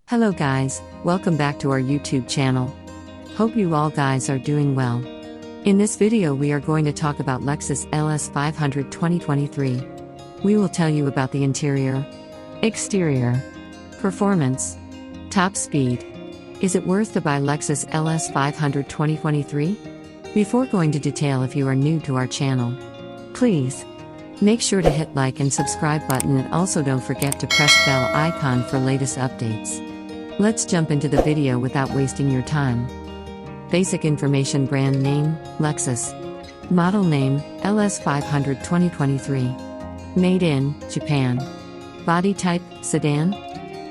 Hello guys, welcome back to our YouTube channel. Hope you all guys are doing well. In this video we are going to talk about Lexus LS 500 2023. We will tell you about the interior, exterior, performance, top speed. Is it worth to buy Lexus LS 500 2023? Before going to detail, if you are new to our channel, please make sure to hit like and subscribe button, and also don't forget to press bell icon for latest updates. Let's jump into the video without wasting your time. Basic information: brand name, Lexus. Model name, LS 500 2023. Made in Japan. Body type, sedan.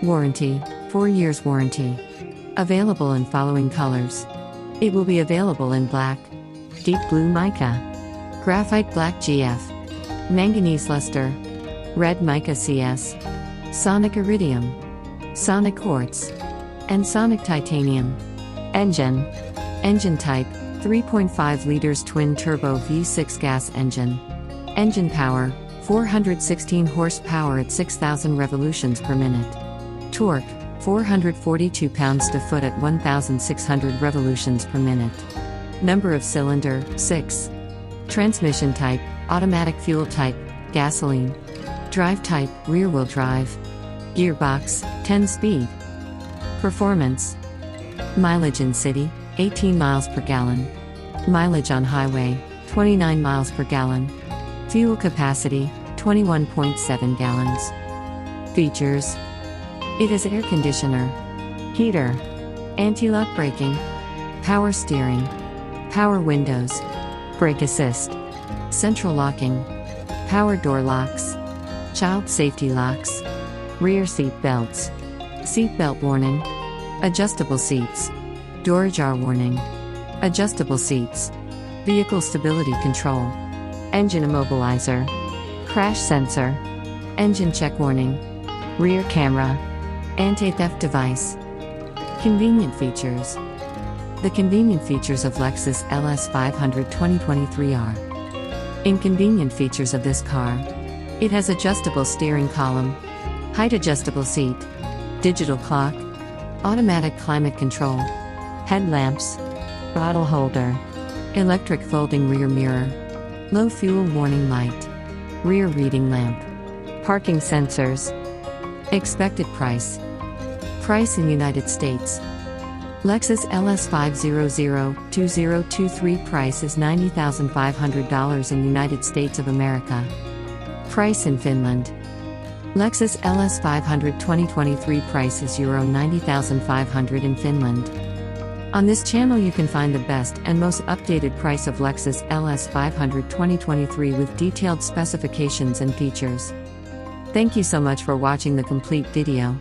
Warranty, 4 years warranty. Available in following colors. It will be available in black, deep blue mica, graphite black GF, manganese luster, red mica CS, sonic iridium, sonic quartz, and sonic titanium. Engine type, 3.5 liters twin-turbo V6 gas engine. Engine power, 416 horsepower at 6,000 revolutions per minute. Torque, 442 pounds-to-foot at 1,600 revolutions per minute. Number of cylinder, 6. Transmission type, automatic. Fuel type, gasoline. Drive type, rear-wheel drive. Gearbox, 10-speed. Performance. Mileage in city, 18 miles per gallon. Mileage on highway, 29 miles per gallon. Fuel capacity, 21.7 gallons. Features. It has air conditioner, heater, anti-lock braking, power steering, power windows, brake assist, central locking, power door locks, child safety locks, rear seat belts, seat belt warning, adjustable seats, door ajar warning, adjustable seats, vehicle stability control, engine immobilizer, crash sensor, engine check warning, rear camera, anti-theft device. Convenient features. The convenient features of Lexus LS 500 2023 are: inconvenient features of this car. It has adjustable steering column, height adjustable seat, digital clock, automatic climate control, headlamps, bottle holder, electric folding rear mirror, low fuel warning light, rear reading lamp, parking sensors. Expected price. Price in United States. Lexus LS 500 2023 price is $90,500 in United States of America. Price in Finland. Lexus LS 500 2023 price is €90,500 in Finland. On this channel you can find the best and most updated price of Lexus LS 500 2023 with detailed specifications and features. Thank you so much for watching the complete video.